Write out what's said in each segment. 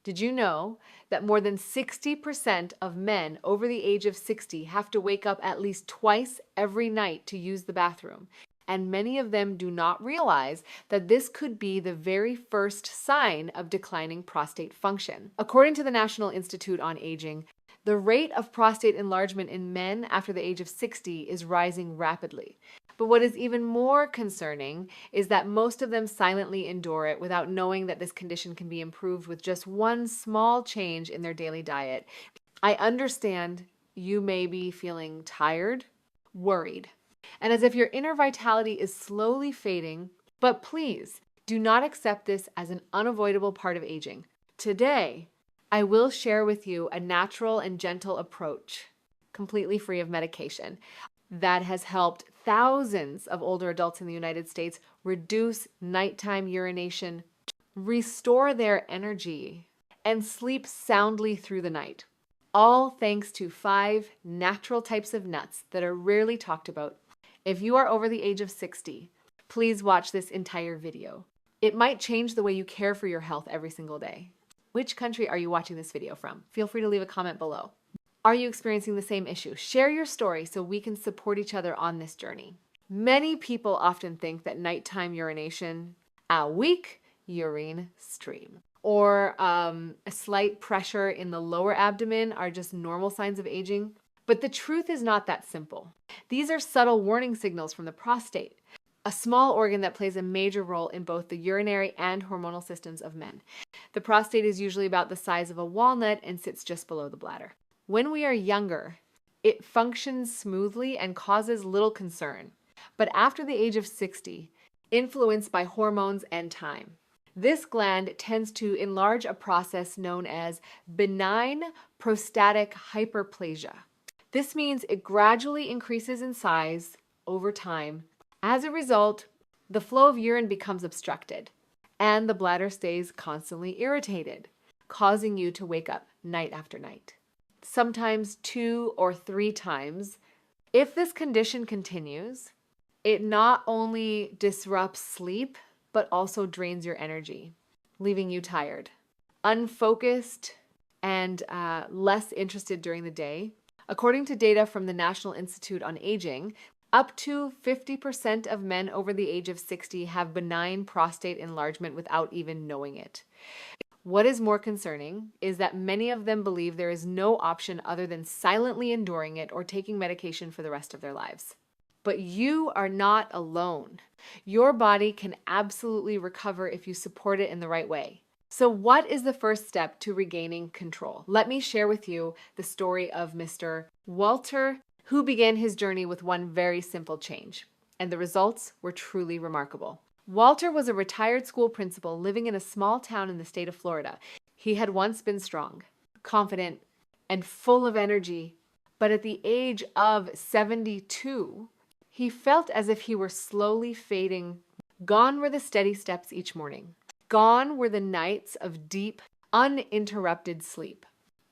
Did you know that more than 60% of men over the age of 60 have to wake up at least twice every night to use the bathroom? And many of them do not realize that this could be the very first sign of declining prostate function. According to the National Institute on Aging, the rate of prostate enlargement in men after the age of 60 is rising rapidly. But what is even more concerning is that most of them silently endure it without knowing that this condition can be improved with just one small change in their daily diet. I understand you may be feeling tired, worried, and as if your inner vitality is slowly fading, but please do not accept this as an unavoidable part of aging. Today, I will share with you a natural and gentle approach, completely free of medication, that has helped thousands of older adults in the United States reduce nighttime urination, restore their energy, and sleep soundly through the night. All thanks to 5 natural types of nuts that are rarely talked about. If you are over the age of 60, please watch this entire video. It might change the way you care for your health every single day. Which country are you watching this video from? Feel free to leave a comment below. Are you experiencing the same issue? Share your story so we can support each other on this journey. Many people often think that nighttime urination, a weak urine stream, or a slight pressure in the lower abdomen are just normal signs of aging. But the truth is not that simple. These are subtle warning signals from the prostate, a small organ that plays a major role in both the urinary and hormonal systems of men. The prostate is usually about the size of a walnut and sits just below the bladder. When we are younger, it functions smoothly and causes little concern. But after the age of 60, influenced by hormones and time, this gland tends to enlarge a process known as benign prostatic hyperplasia. This means it gradually increases in size over time. As a result, the flow of urine becomes obstructed, and the bladder stays constantly irritated, causing you to wake up night after night, sometimes 2 or 3 times. If this condition continues, it not only disrupts sleep, but also drains your energy, leaving you tired, unfocused, and less interested during the day. According to data from the National Institute on Aging, up to 50% of men over the age of 60 have benign prostate enlargement without even knowing it. What is more concerning is that many of them believe there is no option other than silently enduring it or taking medication for the rest of their lives. But you are not alone. Your body can absolutely recover if you support it in the right way. So what is the first step to regaining control? Let me share with you the story of Mr. Walter, who began his journey with one very simple change, and the results were truly remarkable. Walter was a retired school principal living in a small town in the state of Florida. He had once been strong, confident, and full of energy, but at the age of 72, he felt as if he were slowly fading. Gone were the steady steps each morning. Gone were the nights of deep, uninterrupted sleep.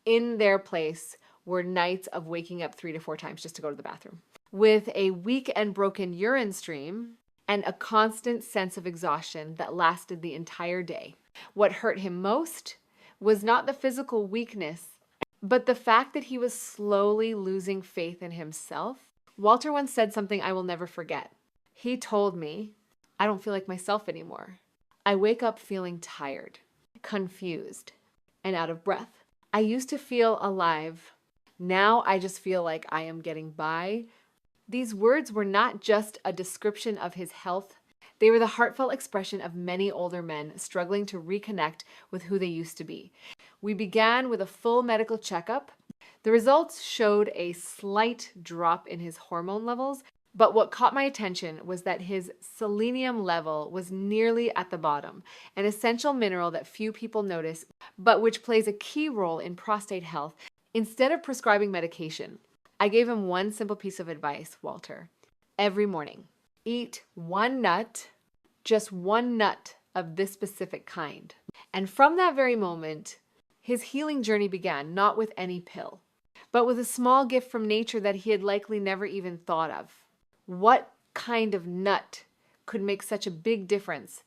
In their place were nights of waking up 3 to 4 times just to go to the bathroom, with a weak and broken urine stream and a constant sense of exhaustion that lasted the entire day. What hurt him most was not the physical weakness, but the fact that he was slowly losing faith in himself. Walter once said something I will never forget. He told me, "I don't feel like myself anymore. I wake up feeling tired, confused, and out of breath. I used to feel alive. Now I just feel like I am getting by." These words were not just a description of his health. They were the heartfelt expression of many older men struggling to reconnect with who they used to be. We began with a full medical checkup. The results showed a slight drop in his hormone levels, but what caught my attention was that his selenium level was nearly at the bottom, an essential mineral that few people notice, but which plays a key role in prostate health. Instead of prescribing medication, I gave him one simple piece of advice, Walter. Every morning, eat 1 nut, just 1 nut of this specific kind. And from that very moment, his healing journey began, not with any pill, but with a small gift from nature that he had likely never even thought of. What kind of nut could make such a big difference?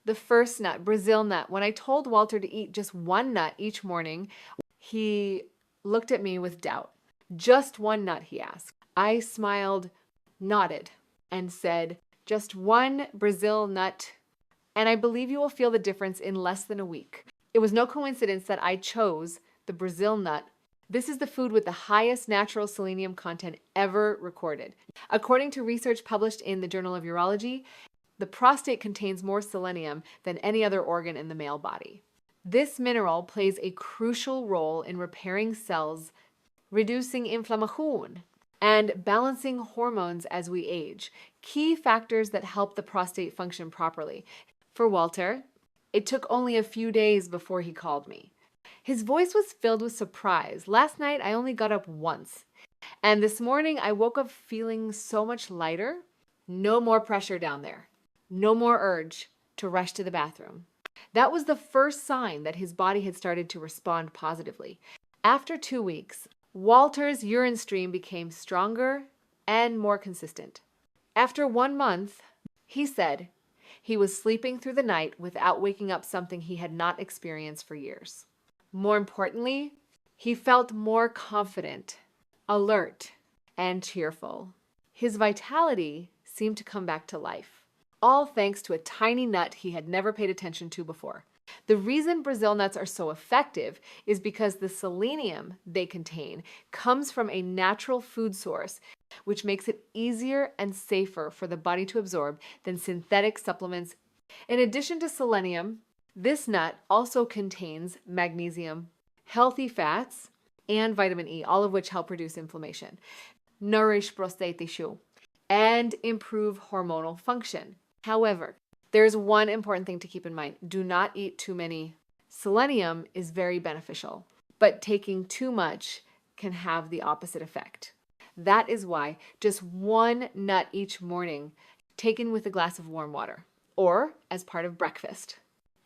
The first nut, Brazil nut. When I told Walter to eat just one nut each morning, he looked at me with doubt. Just one nut, he asked. I smiled, nodded, and said, just one Brazil nut, and I believe you will feel the difference in less than a week. It was no coincidence that I chose the Brazil nut. This is the food with the highest natural selenium content ever recorded. According to research published in the Journal of Urology, the prostate contains more selenium than any other organ in the male body. This mineral plays a crucial role in repairing cells, reducing inflammation, and balancing hormones as we age, key factors that help the prostate function properly. For Walter, it took only a few days before he called me. His voice was filled with surprise. Last night, I only got up once. And this morning, I woke up feeling so much lighter. No more pressure down there. No more urge to rush to the bathroom. That was the first sign that his body had started to respond positively. After 2 weeks, Walter's urine stream became stronger and more consistent. After 1 month, he said he was sleeping through the night without waking up, something he had not experienced for years. More importantly, he felt more confident, alert, and cheerful. His vitality seemed to come back to life, all thanks to a tiny nut he had never paid attention to before. The reason Brazil nuts are so effective is because the selenium they contain comes from a natural food source, which makes it easier and safer for the body to absorb than synthetic supplements. In addition to selenium, this nut also contains magnesium, healthy fats, and vitamin E, all of which help reduce inflammation, nourish prostate tissue, and improve hormonal function. However, there's one important thing to keep in mind. Do not eat too many. Selenium is very beneficial, but taking too much can have the opposite effect. That is why just one nut each morning, taken with a glass of warm water or as part of breakfast,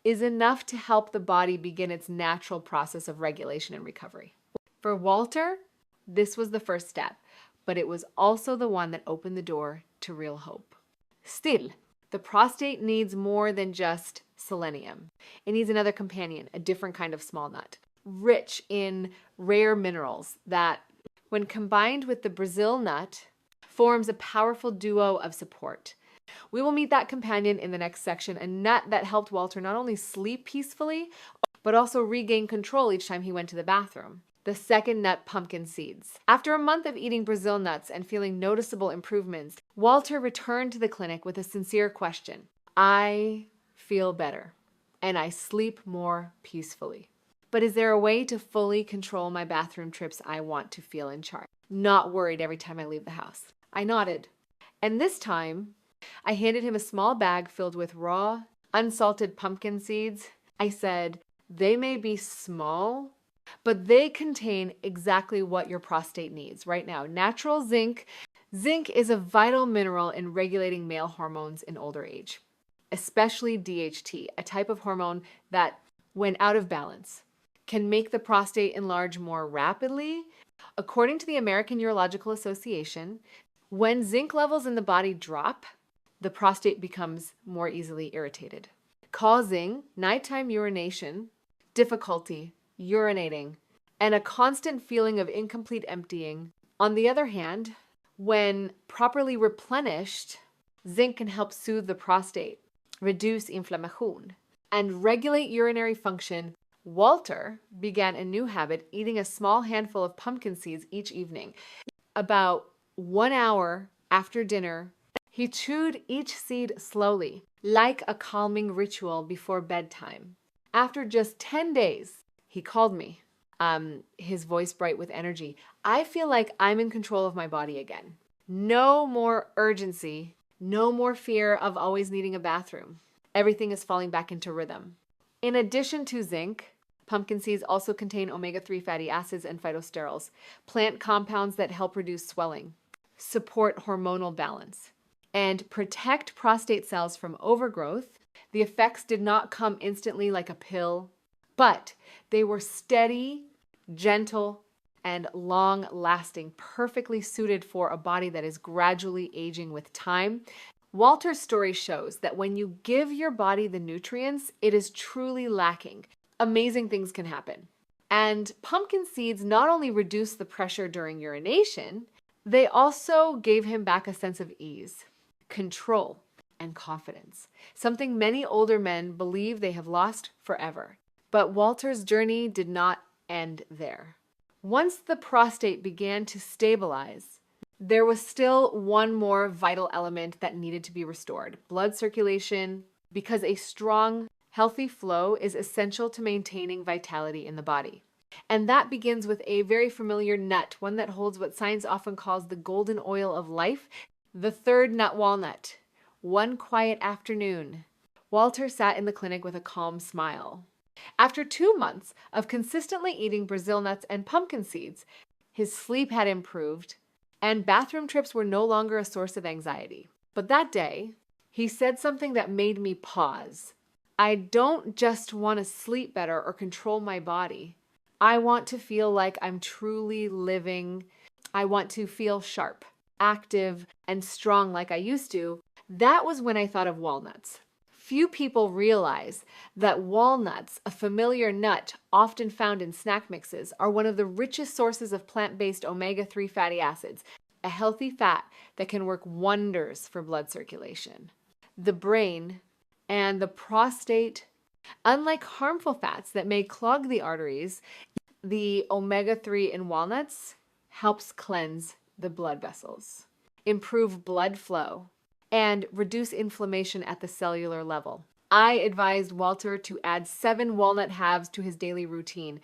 is enough to help the body begin its natural process of regulation and recovery. For Walter, this was the first step, but it was also the one that opened the door to real hope. Still, the prostate needs more than just selenium. It needs another companion, a different kind of small nut, rich in rare minerals that, when combined with the Brazil nut, forms a powerful duo of support. We will meet that companion in the next section, a nut that helped Walter not only sleep peacefully, but also regain control each time he went to the bathroom. The second nut, pumpkin seeds. After a month of eating Brazil nuts and feeling noticeable improvements, Walter returned to the clinic with a sincere question. I feel better, and I sleep more peacefully. But is there a way to fully control my bathroom trips? I want to feel in charge, not worried every time I leave the house. I nodded. And this time, I handed him a small bag filled with raw, unsalted pumpkin seeds. I said, they may be small, but they contain exactly what your prostate needs right now. Natural zinc. Zinc is a vital mineral in regulating male hormones in older age, especially DHT, a type of hormone that, when out of balance, can make the prostate enlarge more rapidly. According to the American Urological Association, when zinc levels in the body drop, the prostate becomes more easily irritated, causing nighttime urination, difficulty urinating, and a constant feeling of incomplete emptying. On the other hand, when properly replenished, zinc can help soothe the prostate, reduce inflammation, and regulate urinary function. Walter began a new habit, eating a small handful of pumpkin seeds each evening. About 1 hour after dinner, he chewed each seed slowly, like a calming ritual before bedtime. After just 10 days, he called me, his voice bright with energy. I feel like I'm in control of my body again. No more urgency, no more fear of always needing a bathroom. Everything is falling back into rhythm. In addition to zinc, pumpkin seeds also contain omega-3 fatty acids and phytosterols, plant compounds that help reduce swelling, support hormonal balance, and protect prostate cells from overgrowth. The effects did not come instantly like a pill, but they were steady, gentle, and long-lasting, perfectly suited for a body that is gradually aging with time. Walter's story shows that when you give your body the nutrients it is truly lacking, amazing things can happen. And pumpkin seeds not only reduce the pressure during urination, they also gave him back a sense of ease, control, and confidence, something many older men believe they have lost forever. But Walter's journey did not end there. Once the prostate began to stabilize, there was still one more vital element that needed to be restored: blood circulation, because a strong, healthy flow is essential to maintaining vitality in the body. And that begins with a very familiar nut, one that holds what science often calls the golden oil of life, the third nut walnut. One quiet afternoon, Walter sat in the clinic with a calm smile. After 2 months of consistently eating Brazil nuts and pumpkin seeds, his sleep had improved, and bathroom trips were no longer a source of anxiety. But that day, he said something that made me pause. I don't just want to sleep better or control my body. I want to feel like I'm truly living. I want to feel sharp, active, and strong like I used to. That was when I thought of walnuts. Few people realize that walnuts, a familiar nut often found in snack mixes, are one of the richest sources of plant-based omega-3 fatty acids, a healthy fat that can work wonders for blood circulation, the brain, and the prostate. Unlike harmful fats that may clog the arteries, the omega-3 in walnuts helps cleanse the blood vessels, improve blood flow, and reduce inflammation at the cellular level. I advised Walter to add 7 walnut halves to his daily routine,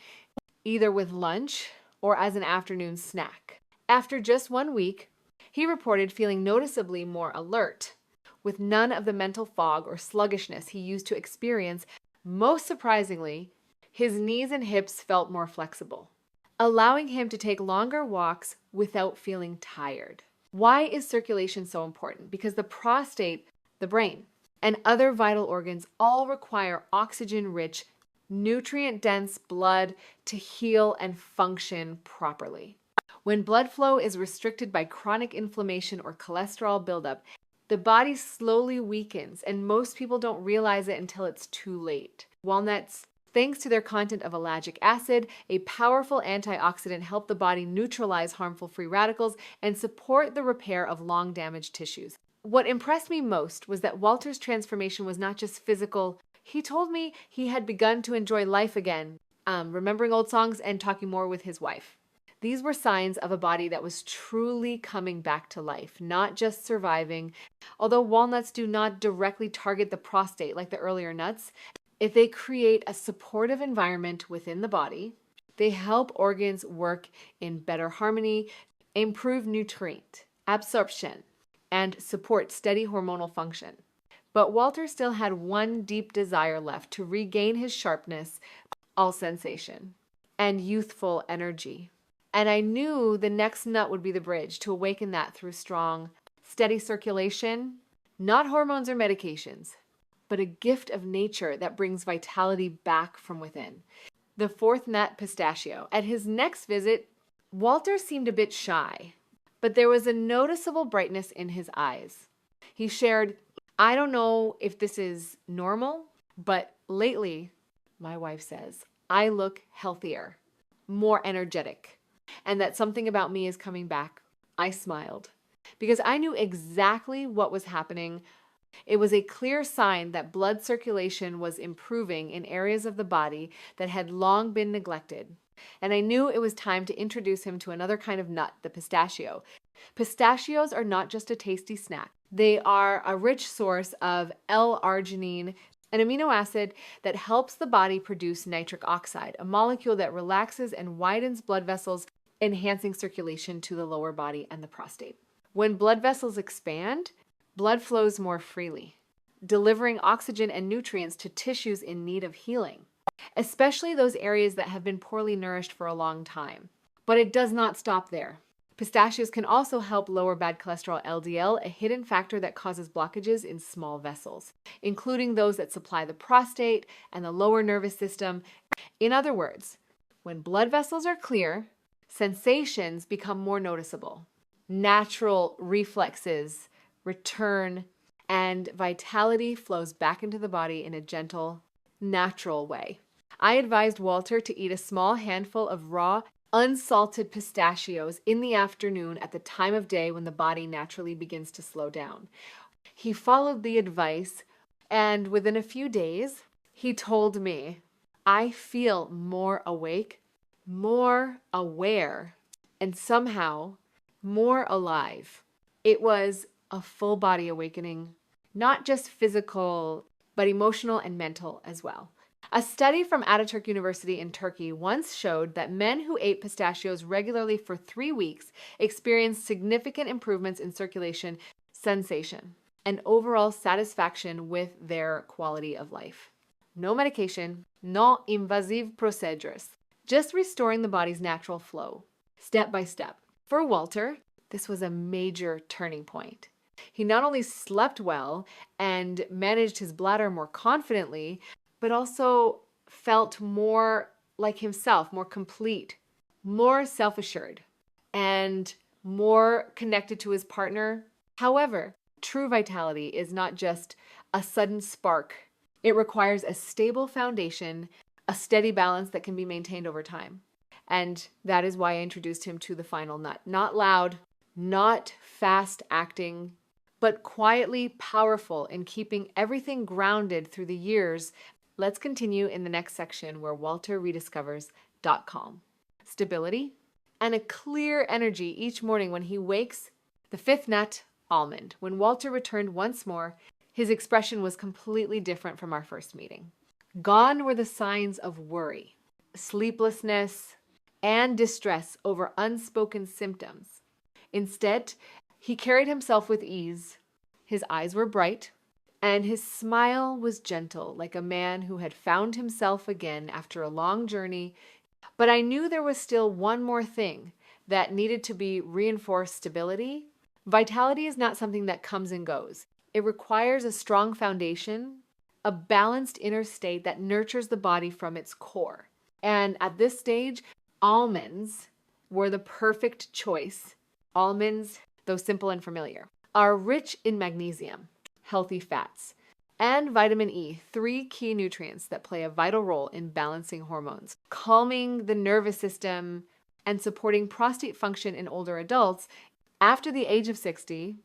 either with lunch or as an afternoon snack. After just 1 week, he reported feeling noticeably more alert, with none of the mental fog or sluggishness he used to experience. Most surprisingly, his knees and hips felt more flexible, allowing him to take longer walks without feeling tired. Why is circulation so important? Because the prostate, the brain, and other vital organs all require oxygen-rich, nutrient-dense blood to heal and function properly. When blood flow is restricted by chronic inflammation or cholesterol buildup, the body slowly weakens, and most people don't realize it until it's too late. Walnuts, thanks to their content of ellagic acid, a powerful antioxidant, help the body neutralize harmful free radicals and support the repair of long-damaged tissues. What impressed me most was that Walter's transformation was not just physical. He told me he had begun to enjoy life again, remembering old songs and talking more with his wife. These were signs of a body that was truly coming back to life, not just surviving. Although walnuts do not directly target the prostate like the earlier nuts, if they create a supportive environment within the body, they help organs work in better harmony, improve nutrient absorption, and support steady hormonal function. But Walter still had one deep desire left: to regain his sharpness, all sensation, and youthful energy. And I knew the next nut would be the bridge to awaken that through strong, steady circulation, not hormones or medications, but a gift of nature that brings vitality back from within. The 4th nut, pistachio. At his next visit, Walter seemed a bit shy, but there was a noticeable brightness in his eyes. He shared, I don't know if this is normal, but lately, my wife says, I look healthier, more energetic, and that something about me is coming back. I smiled because I knew exactly what was happening. It was a clear sign that blood circulation was improving in areas of the body that had long been neglected. And I knew it was time to introduce him to another kind of nut, the pistachio. Pistachios are not just a tasty snack. They are a rich source of L-arginine, an amino acid that helps the body produce nitric oxide, a molecule that relaxes and widens blood vessels, enhancing circulation to the lower body and the prostate. When blood vessels expand, blood flows more freely, delivering oxygen and nutrients to tissues in need of healing, especially those areas that have been poorly nourished for a long time. But it does not stop there. Pistachios can also help lower bad cholesterol LDL, a hidden factor that causes blockages in small vessels, including those that supply the prostate and the lower nervous system. In other words, when blood vessels are clear, sensations become more noticeable. Natural reflexes return, and vitality flows back into the body in a gentle, natural way. I advised Walter to eat a small handful of raw, unsalted pistachios in the afternoon at the time of day when the body naturally begins to slow down. He followed the advice, and within a few days, he told me, I feel more awake, more aware, and somehow more alive. It was a full body awakening, not just physical, but emotional and mental as well. A study from Ataturk University in Turkey once showed that men who ate pistachios regularly for 3 weeks experienced significant improvements in circulation, sensation, and overall satisfaction with their quality of life. No medication, no invasive procedures, just restoring the body's natural flow, step by step. For Walter, this was a major turning point. He not only slept well and managed his bladder more confidently, but also felt more like himself, more complete, more self-assured, and more connected to his partner. However, true vitality is not just a sudden spark. It requires a stable foundation, a steady balance that can be maintained over time. And that is why I introduced him to the final nut. Not loud, not fast acting, but quietly powerful in keeping everything grounded through the years. Let's continue in the next section where Walter rediscovers calm, stability, and a clear energy each morning when he wakes. The fifth nut, almond. When Walter returned once more, his expression was completely different from our first meeting. Gone were the signs of worry, sleeplessness, and distress over unspoken symptoms. Instead, he carried himself with ease. His eyes were bright, and his smile was gentle, like a man who had found himself again after a long journey. But I knew there was still one more thing that needed to be reinforced: stability. Vitality is not something that comes and goes. It requires a strong foundation, a balanced inner state that nurtures the body from its core. And at this stage, almonds were the perfect choice. Almonds, though simple and familiar, are rich in magnesium, healthy fats, and vitamin E, 3 key nutrients that play a vital role in balancing hormones, calming the nervous system, and supporting prostate function in older adults. After the age of 60,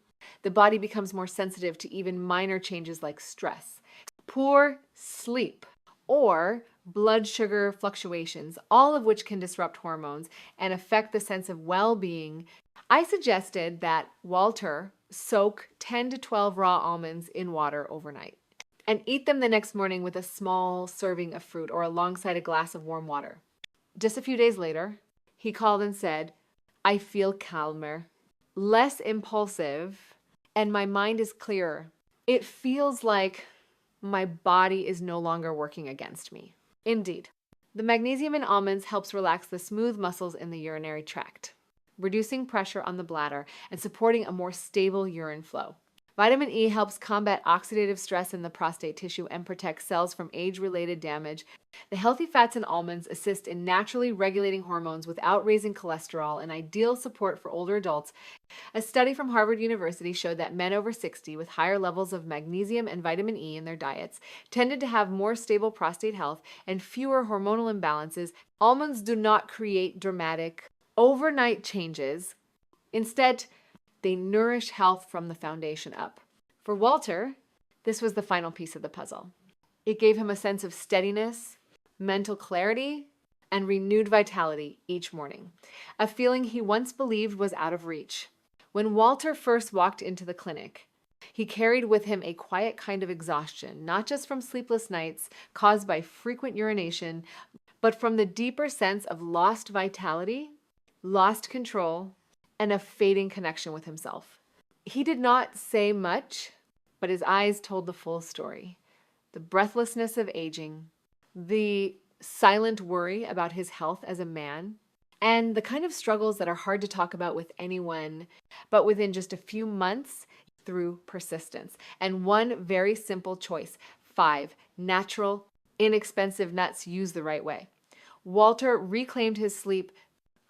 the body becomes more sensitive to even minor changes like stress, poor sleep, or blood sugar fluctuations, all of which can disrupt hormones and affect the sense of well-being. I suggested that Walter soak 10 to 12 raw almonds in water overnight and eat them the next morning with a small serving of fruit or alongside a glass of warm water. Just a few days later, he called and said, I feel calmer, less impulsive, and my mind is clearer. It feels like my body is no longer working against me. Indeed, the magnesium in almonds helps relax the smooth muscles in the urinary tract, reducing pressure on the bladder and supporting a more stable urine flow. Vitamin E helps combat oxidative stress in the prostate tissue and protect cells from age-related damage. The healthy fats in almonds assist in naturally regulating hormones without raising cholesterol, an ideal support for older adults. A study from Harvard University showed that men over 60 with higher levels of magnesium and vitamin E in their diets tended to have more stable prostate health and fewer hormonal imbalances. Almonds do not create dramatic overnight changes. Instead, they nourish health from the foundation up. For Walter, this was the final piece of the puzzle. It gave him a sense of steadiness, mental clarity, and renewed vitality each morning, a feeling he once believed was out of reach. When Walter first walked into the clinic, he carried with him a quiet kind of exhaustion, not just from sleepless nights caused by frequent urination, but from the deeper sense of lost vitality, lost control, and a fading connection with himself. He did not say much, but his eyes told the full story. The breathlessness of aging, the silent worry about his health as a man, and the kind of struggles that are hard to talk about with anyone, but within just a few months, through persistence. And one very simple choice: 5 natural, inexpensive nuts used the right way. Walter reclaimed his sleep,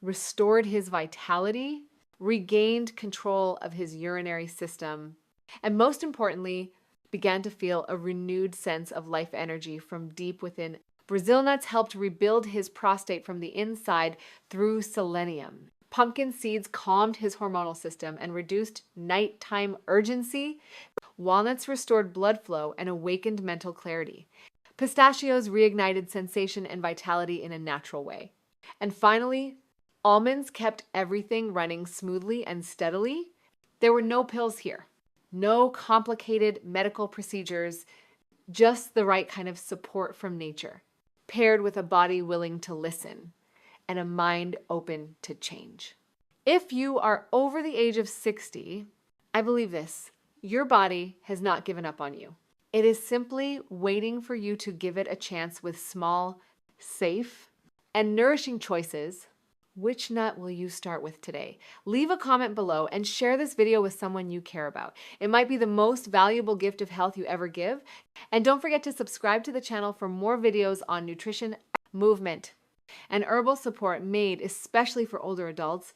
restored his vitality, regained control of his urinary system, and most importantly, began to feel a renewed sense of life energy from deep within. Brazil nuts helped rebuild his prostate from the inside through selenium. Pumpkin seeds calmed his hormonal system and reduced nighttime urgency. Walnuts restored blood flow and awakened mental clarity. Pistachios reignited sensation and vitality in a natural way. And finally, almonds kept everything running smoothly and steadily. There were no pills here, no complicated medical procedures, just the right kind of support from nature, paired with a body willing to listen and a mind open to change. If you are over the age of 60, I believe this: your body has not given up on you. It is simply waiting for you to give it a chance with small, safe, and nourishing choices. Which nut will you start with today? Leave a comment below and share this video with someone you care about. It might be the most valuable gift of health you ever give. And don't forget to subscribe to the channel for more videos on nutrition, movement, and herbal support made especially for older adults.